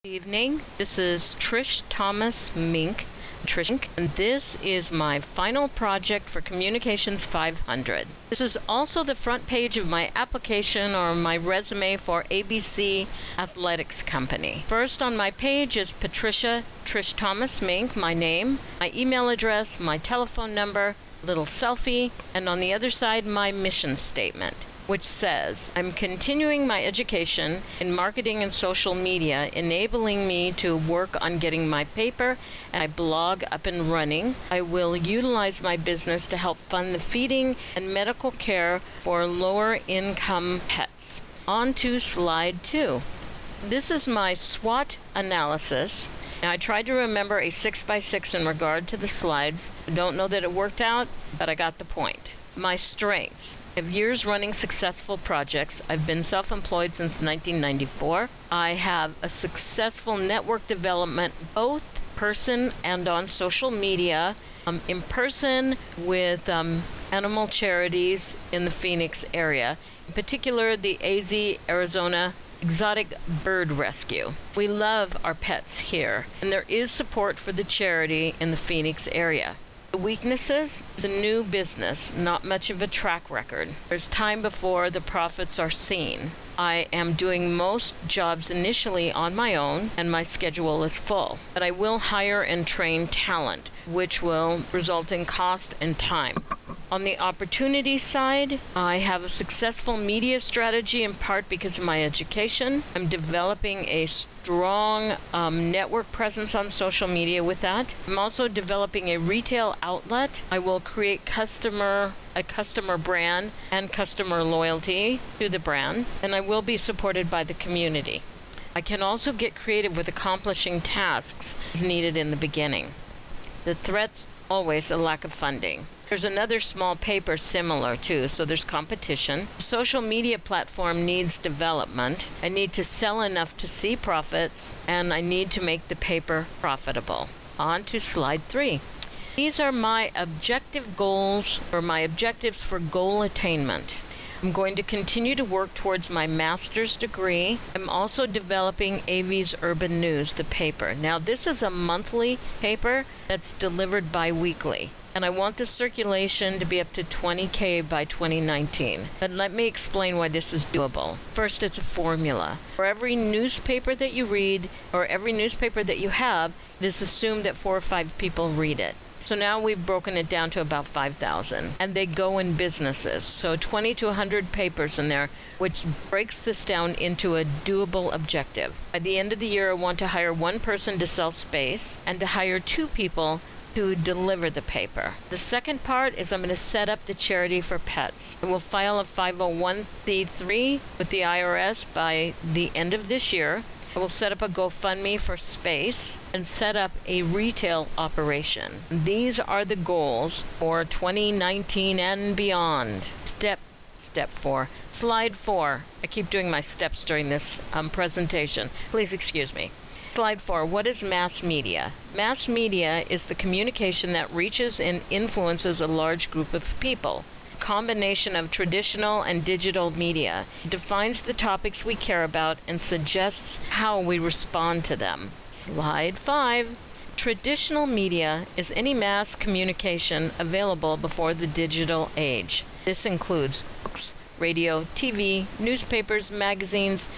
Good evening. This is Thomas-Mink, and this is my final project for Comm500. This is also the front page of my application or my resume for ABC Athletics Company. First on my page is Patricia Trish Thomas-Mink, my name, my email address, my telephone number, little selfie, and on the other side my mission statement, which says, I'm continuing my education in marketing and social media, enabling me to work on getting my paper and my blog up and running. I will utilize my business to help fund the feeding and medical care for lower income pets. On to slide 2. This is my SWOT analysis. Now, I tried to remember a 6x6 in regard to the slides. I don't know that it worked out, but I got the point. My strengths. I have years running successful projects. I've been self-employed since 1994. I have a successful network development, both person and on social media, in person with animal charities in the Phoenix area, in particular the AZ Arizona Exotic Bird Rescue. We love our pets here, and there is support for the charity in the Phoenix area. The weaknesses is a new business, not much of a track record. There's time before the profits are seen. I am doing most jobs initially on my own, and my schedule is full. But I will hire and train talent, which will result in cost and time. On the opportunity side, I have a successful media strategy in part because of my education. I'm developing a strong network presence on social media with that. I'm also developing a retail outlet. I will create a customer brand and customer loyalty to the brand, and I will be supported by the community. I can also get creative with accomplishing tasks as needed in the beginning. The threat's always a lack of funding. There's another small paper similar too, so there's competition. The social media platform needs development. I need to sell enough to see profits, and I need to make the paper profitable. On to slide 3. These are my objective goals, or my objectives for goal attainment. I'm going to continue to work towards my master's degree. I'm also developing AV's Urban News, the paper. Now, this is a monthly paper that's delivered bi-weekly, and I want the circulation to be up to 20K by 2019. But let me explain why this is doable. First, it's a formula. For every newspaper that you read, or every newspaper that you have, it is assumed that 4 or 5 people read it. So now we've broken it down to about 5,000, and they go in businesses. So 20 to 100 papers in there, which breaks this down into a doable objective. By the end of the year, I want to hire 1 person to sell space and to hire 2 people to deliver the paper. The second part is I'm going to set up the charity for pets. I will file a 501c3 with the IRS by the end of this year. I will set up a GoFundMe for space and set up a retail operation. These are the goals for 2019 and beyond. Step 4. Slide 4. I keep doing my steps during this presentation. Please excuse me. Slide 4. What is mass media? Mass media is the communication that reaches and influences a large group of people. Combination of traditional and digital media. It defines the topics we care about and suggests how we respond to them. Slide 5. Traditional media is any mass communication available before the digital age. This includes books, radio, TV, newspapers, magazines,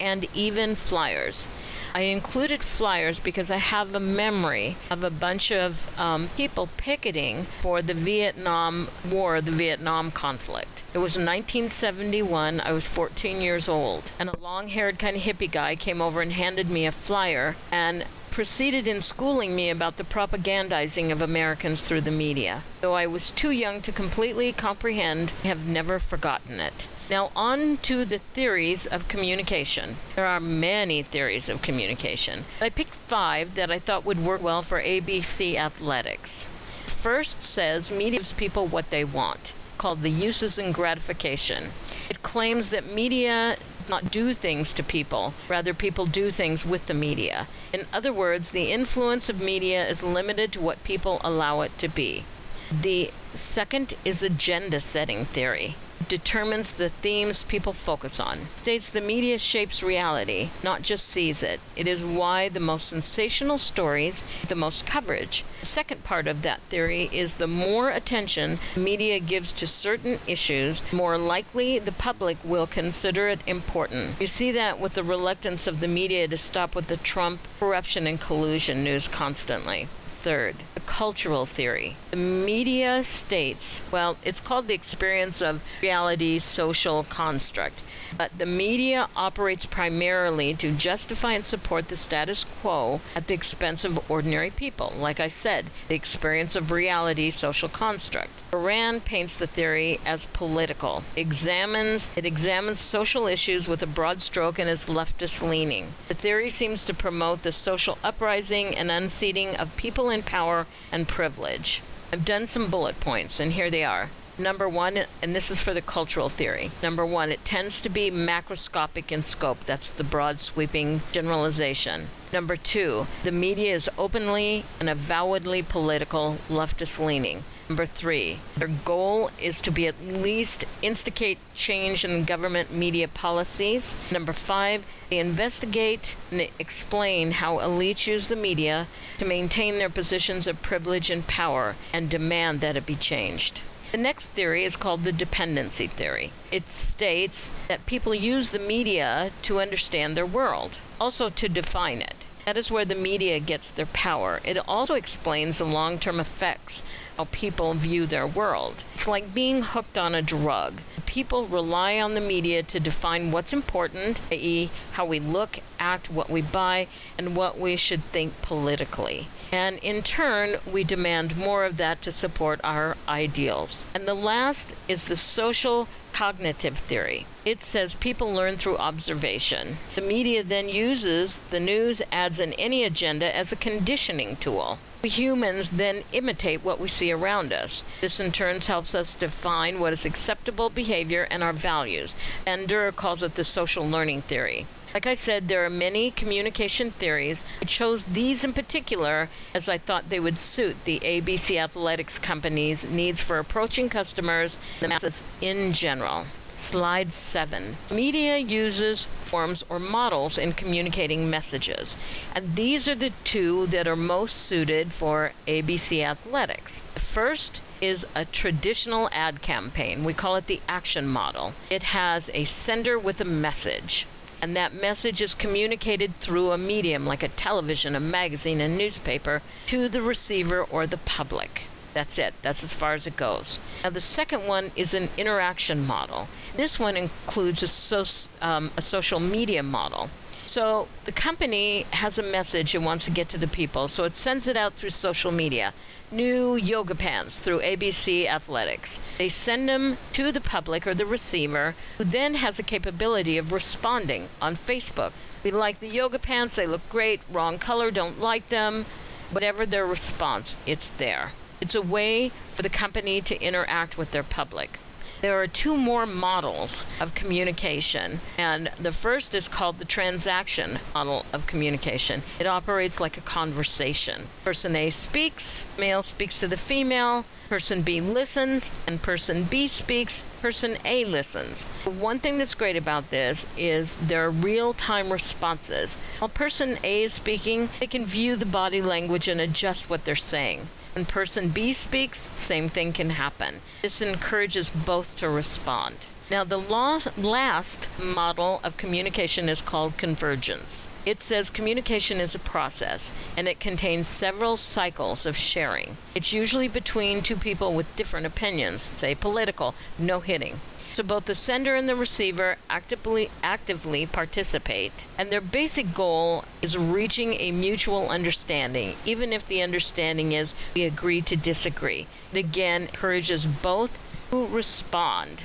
and even flyers. I included flyers because I have a memory of a bunch of people picketing for the Vietnam War, the Vietnam conflict. It was in 1971. I was 14 years old, and a long-haired kind of hippie guy came over and handed me a flyer and proceeded in schooling me about the propagandizing of Americans through the media. Though I was too young to completely comprehend, I have never forgotten it. Now on to the theories of communication. There are many theories of communication. I picked 5 that I thought would work well for ABC Athletics. First says media gives people what they want, called the uses and gratification. It claims that media does not do things to people, rather people do things with the media. In other words, the influence of media is limited to what people allow it to be. The second is agenda setting theory. determines the themes people focus on. It states the media shapes reality, not just sees it. It is why the most sensational stories get the most coverage. The second part of that theory is the more attention media gives to certain issues, more likely the public will consider it important. You see that with the reluctance of the media to stop with the Trump corruption and collusion news constantly. Third, the cultural theory. The media states, well, it's called the experience of reality social construct, but the media operates primarily to justify and support the status quo at the expense of ordinary people. Like I said, the experience of reality social construct. Moran paints the theory as political. It examines social issues with a broad stroke and is leftist leaning. The theory seems to promote the social uprising and unseating of people in power and privilege. I've done some bullet points, and here they are. Number one, and this is for the cultural theory. Number one, it tends to be macroscopic in scope. That's the broad sweeping generalization. Number two, the media is openly and avowedly political, leftist leaning. Number three, their goal is to be at least instigate change in government media policies. Number five, they investigate and explain how elites use the media to maintain their positions of privilege and power and demand that it be changed. The next theory is called the dependency theory. It states that people use the media to understand their world, also to define it. That is where the media gets their power. It also explains the long-term effects, how people view their world. It's like being hooked on a drug. People rely on the media to define what's important, i.e., how we look, act, what we buy, and what we should think politically. And in turn, we demand more of that to support our ideals. And the last is the social cognitive theory. It says people learn through observation. The media then uses the news, ads, and any agenda as a conditioning tool. We humans then imitate what we see around us. This in turn helps us define what is acceptable behavior and our values. Bender calls it the social learning theory. Like I said, there are many communication theories. I chose these in particular as I thought they would suit the ABC Athletics Company's needs for approaching customers and the masses in general. Slide 7. Media uses forms or models in communicating messages, and these are the two that are most suited for ABC Athletics. The first is a traditional ad campaign. We call it the action model. It has a sender with a message, and that message is communicated through a medium like a television, a magazine, a newspaper to the receiver or the public. That's it. That's as far as it goes. Now, the second one is an interaction model. This one includes a social media model. So the company has a message it wants to get to the people, so it sends it out through social media. New yoga pants through ABC Athletics. They send them to the public or the receiver, who then has a capability of responding on Facebook. We like the yoga pants, they look great, wrong color, don't like them. Whatever their response, it's there. It's a way for the company to interact with their public. There are two more models of communication, and the first is called the transaction model of communication. It operates like a conversation. Person A speaks, male speaks to the female, person B listens, and person B speaks, person A listens. One thing that's great about this is there are real-time responses. While person A is speaking, they can view the body language and adjust what they're saying. When person B speaks, same thing can happen. This encourages both to respond. Now, the last model of communication is called convergence. It says communication is a process, and it contains several cycles of sharing. It's usually between two people with different opinions, say political, no hitting. So both the sender and the receiver actively participate, and their basic goal is reaching a mutual understanding, even if the understanding is we agree to disagree. It again encourages both to respond.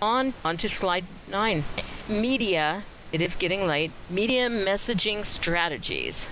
On to slide 9. Media, it is getting late, media messaging strategies.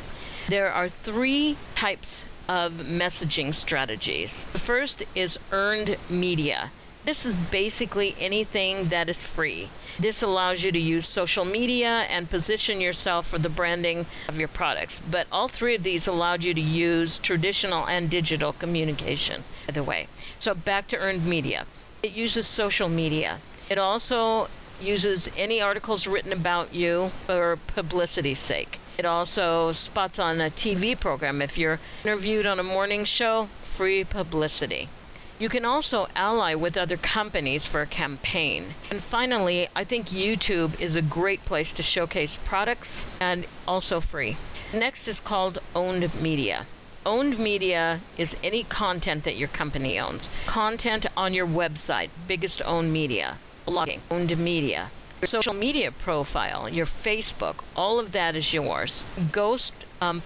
There are 3 types of messaging strategies. The first is earned media. This is basically anything that is free. This allows you to use social media and position yourself for the branding of your products. But all 3 of these allowed you to use traditional and digital communication, by the way. So back to earned media. It uses social media. It also uses any articles written about you for publicity's sake. It also spots on a TV program. If you're interviewed on a morning show, free publicity. You can also ally with other companies for a campaign. And finally, I think YouTube is a great place to showcase products and also free. Next is called owned media. Owned media is any content that your company owns. Content on your website, biggest owned media. Blogging, owned media. Your social media profile, your Facebook, all of that is yours. Ghost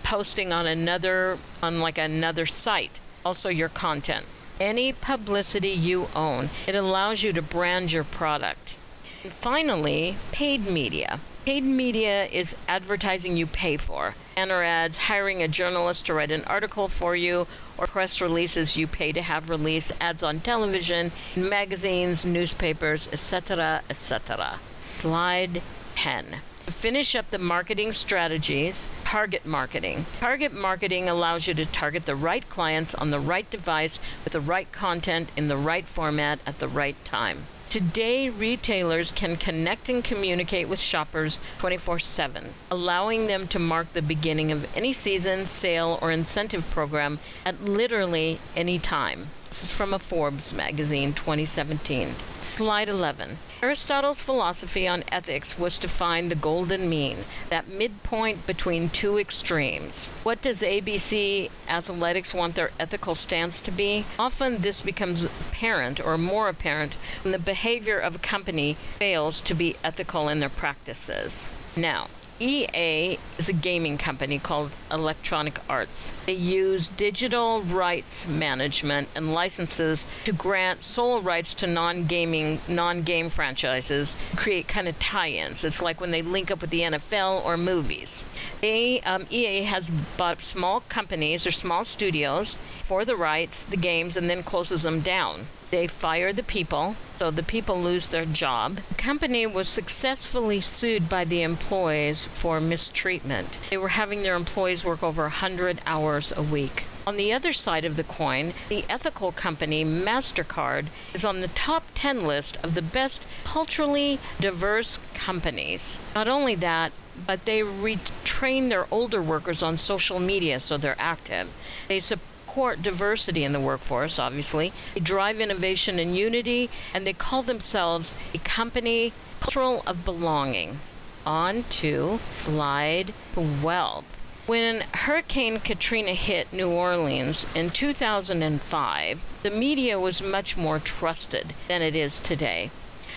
posting on another site, also your content. Any publicity you own, it allows you to brand your product. And finally, paid media. Paid media is advertising you pay for. Banner ads, hiring a journalist to write an article for you, or press releases you pay to have released, ads on television, magazines, newspapers, etc., etc. Slide 10. To finish up the marketing strategies, target marketing. Target marketing allows you to target the right clients on the right device with the right content in the right format at the right time. Today, retailers can connect and communicate with shoppers 24/7, allowing them to mark the beginning of any season, sale, or incentive program at literally any time. This is from a Forbes magazine, 2017. Slide 11. Aristotle's philosophy on ethics was to find the golden mean, that midpoint between two extremes. What does ABC Athletics want their ethical stance to be? Often this becomes apparent or more apparent when the behavior of a company fails to be ethical in their practices. Now, EA is a gaming company called Electronic Arts. They use digital rights management and licenses to grant sole rights to non-game franchises, create kind of tie-ins. It's like when they link up with the NFL or movies. EA has bought small companies or small studios for the rights, the games, and then closes them down. They fire the people, so the people lose their job. The company was successfully sued by the employees for mistreatment. They were having their employees work over 100 hours a week. On the other side of the coin, the ethical company MasterCard is on the top 10 list of the best culturally diverse companies. Not only that, but they retrain their older workers on social media so they're active. They support diversity in the workforce, obviously. They drive innovation and unity, and they call themselves a company cultural of belonging. On to slide 12. When Hurricane Katrina hit New Orleans in 2005, the media was much more trusted than it is today.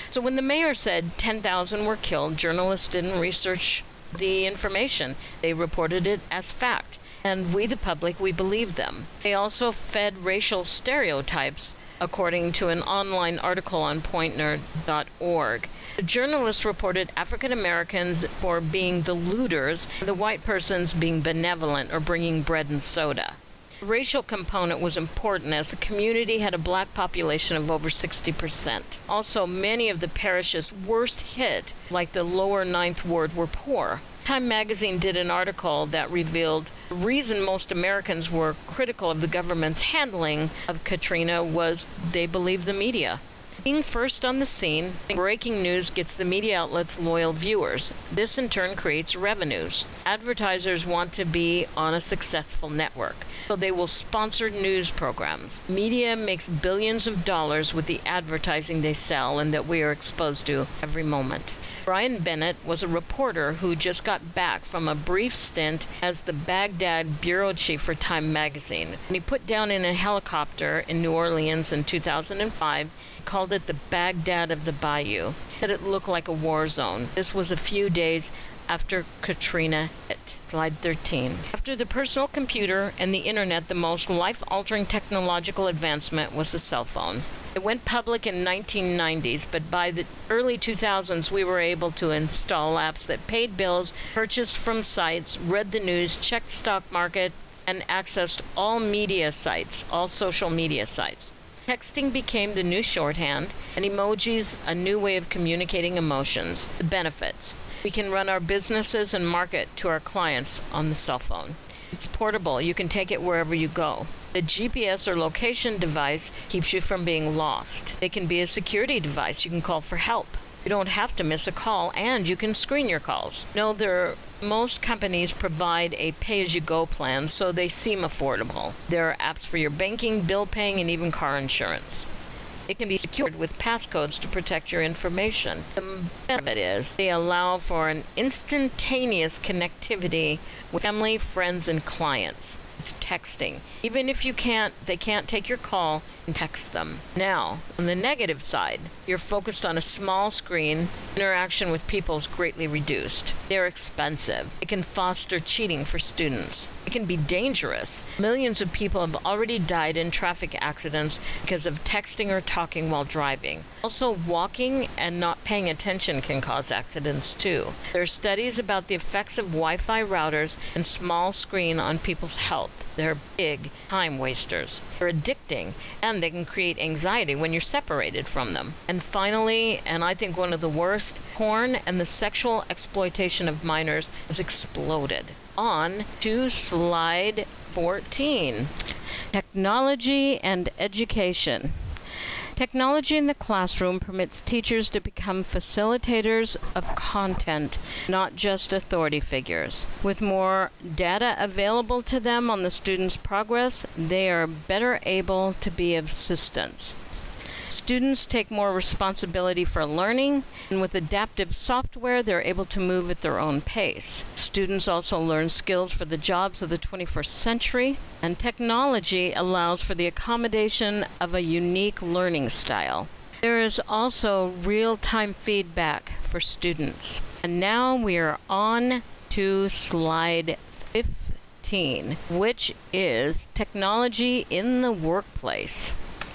So when the mayor said 10,000 were killed, journalists didn't research the information. They reported it as fact. And we, the public, we believed them. They also fed racial stereotypes, according to an online article on pointner.org. The journalists reported African Americans for being the looters, and the white persons being benevolent or bringing bread and soda. The racial component was important as the community had a black population of over 60%. Also, many of the parishes worst hit, like the lower Ninth Ward, were poor. Time magazine did an article that revealed the reason most Americans were critical of the government's handling of Katrina was they believed the media. Being first on the scene, breaking news gets the media outlets loyal viewers. This in turn creates revenues. Advertisers want to be on a successful network, so they will sponsor news programs. Media makes billions of dollars with the advertising they sell and that we are exposed to every moment. Brian Bennett was a reporter who just got back from a brief stint as the Baghdad bureau chief for Time magazine. When he put down in a helicopter in New Orleans in 2005, he called it the Baghdad of the Bayou. He said it looked like a war zone. This was a few days after Katrina hit. Slide 13. After the personal computer and the internet, the most life-altering technological advancement was the cell phone. It went public in 1990s, but by the early 2000s, we were able to install apps that paid bills, purchased from sites, read the news, checked stock market, and accessed all media sites, all social media sites. Texting became the new shorthand, and emojis a new way of communicating emotions. The benefits. We can run our businesses and market to our clients on the cell phone. It's portable. You can take it wherever you go. The GPS or location device keeps you from being lost. It can be a security device. You can call for help. You don't have to miss a call, and you can screen your calls. Most companies provide a pay-as-you-go plan, so they seem affordable. There are apps for your banking, bill paying, and even car insurance. It can be secured with passcodes to protect your information. The best of it is they allow for an instantaneous connectivity with family, friends, and clients. It's texting. Even if they can't take your call, and text them. Now, on the negative side, you're focused on a small screen. Interaction with people is greatly reduced. They're expensive. It can foster cheating for students. It can be dangerous. Millions of people have already died in traffic accidents because of texting or talking while driving. Also, walking and not paying attention can cause accidents too. There are studies about the effects of Wi-Fi routers and small screen on people's health. They're big time wasters. They're addicting, and they can create anxiety when you're separated from them. And finally, and I think one of the worst, porn and the sexual exploitation of minors has exploded. On to slide 14. Technology and education. Technology in the classroom permits teachers to become facilitators of content, not just authority figures. With more data available to them on the students' progress, they are better able to be of assistance. Students take more responsibility for learning, and with adaptive software, they're able to move at their own pace. Students also learn skills for the jobs of the 21st century, and technology allows for the accommodation of a unique learning style. There is also real-time feedback for students. And now we are on to slide 15, which is technology in the workplace.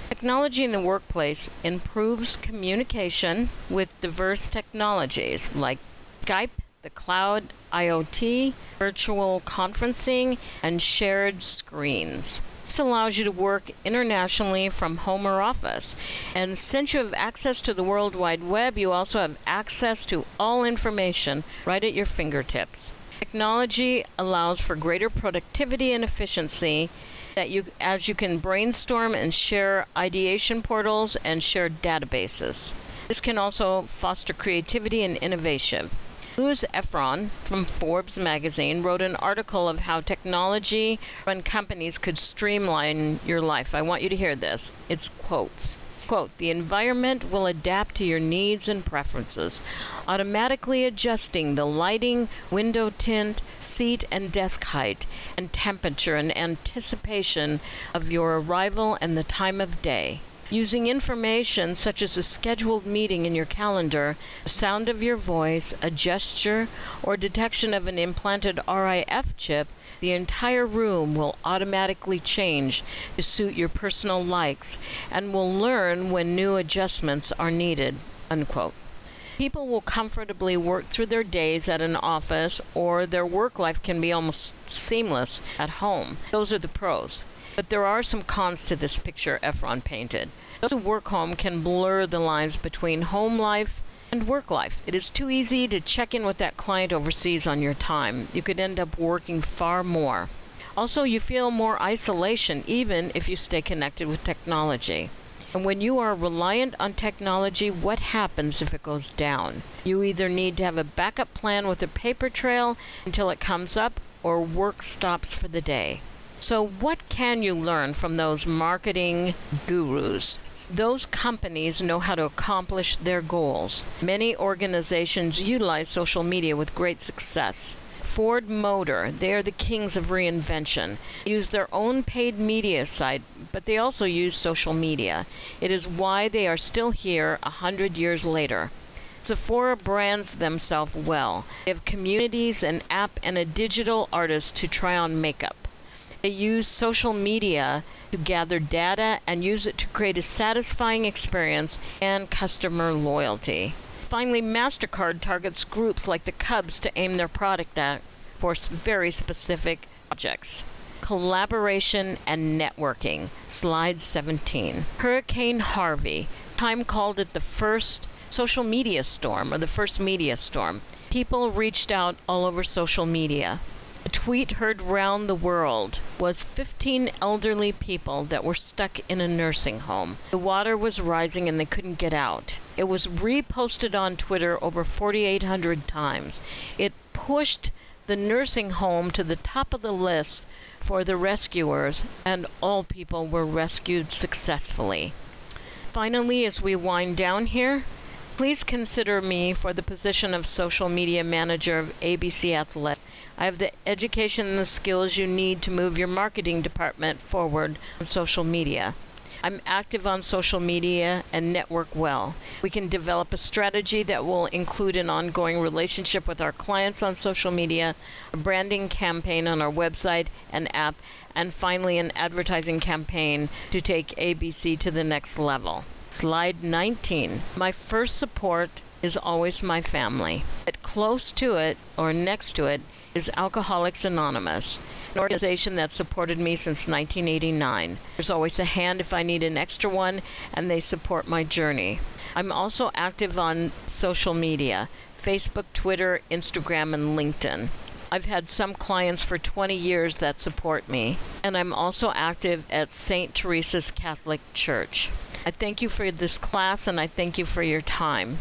Technology in the workplace improves communication with diverse technologies like Skype, the cloud, IoT, virtual conferencing, and shared screens. This allows you to work internationally from home or office. And since you have access to the World Wide Web, you also have access to all information right at your fingertips. Technology allows for greater productivity and efficiency as you can brainstorm and share ideation portals and share databases. This can also foster creativity and innovation. Louis Efron from Forbes magazine wrote an article of how technology-run companies could streamline your life. I want you to hear this. It's quotes. Quote, "The environment will adapt to your needs and preferences, automatically adjusting the lighting, window tint, seat and desk height, and temperature in anticipation of your arrival and the time of day. Using information such as a scheduled meeting in your calendar, the sound of your voice, a gesture, or detection of an implanted RIF chip, the entire room will automatically change to suit your personal likes and will learn when new adjustments are needed." Unquote. People will comfortably work through their days at an office, or their work life can be almost seamless at home. Those are the pros. But there are some cons to this picture Efron painted. Those who work home can blur the lines between home life and work life. It is too easy to check in with that client overseas on your time. You could end up working far more. Also, you feel more isolation even if you stay connected with technology. And when you are reliant on technology, what happens if it goes down? You either need to have a backup plan with a paper trail until it comes up, or work stops for the day. So what can you learn from those marketing gurus? Those companies know how to accomplish their goals. Many organizations utilize social media with great success. Ford Motor, they are the kings of reinvention. They use their own paid media site, but they also use social media. It is why they are still here 100 years later. Sephora brands themselves well. They have communities, an app, and a digital artist to try on makeup. They use social media to gather data and use it to create a satisfying experience and customer loyalty. Finally, MasterCard targets groups like the Cubs to aim their product at for very specific objects. Collaboration and networking. Slide 17. Hurricane Harvey. Time called it the first social media storm, or the first media storm. People reached out all over social media. A tweet heard round the world was 15 elderly people that were stuck in a nursing home. The water was rising and they couldn't get out. It was reposted on Twitter over 4,800 times. It pushed the nursing home to the top of the list for the rescuers, and all people were rescued successfully. Finally, as we wind down here, please consider me for the position of social media manager of ABC Athletics. I have the education and the skills you need to move your marketing department forward on social media. I'm active on social media and network well. We can develop a strategy that will include an ongoing relationship with our clients on social media, a branding campaign on our website and app, and finally an advertising campaign to take ABC to the next level. Slide 19. My first support is always my family. But close to it, or next to it, is Alcoholics Anonymous, an organization that supported me since 1989. There's always a hand if I need an extra one, and they support my journey. I'm also active on social media, Facebook, Twitter, Instagram, and LinkedIn. I've had some clients for 20 years that support me, and I'm also active at St. Teresa's Catholic Church. I thank you for this class, and I thank you for your time.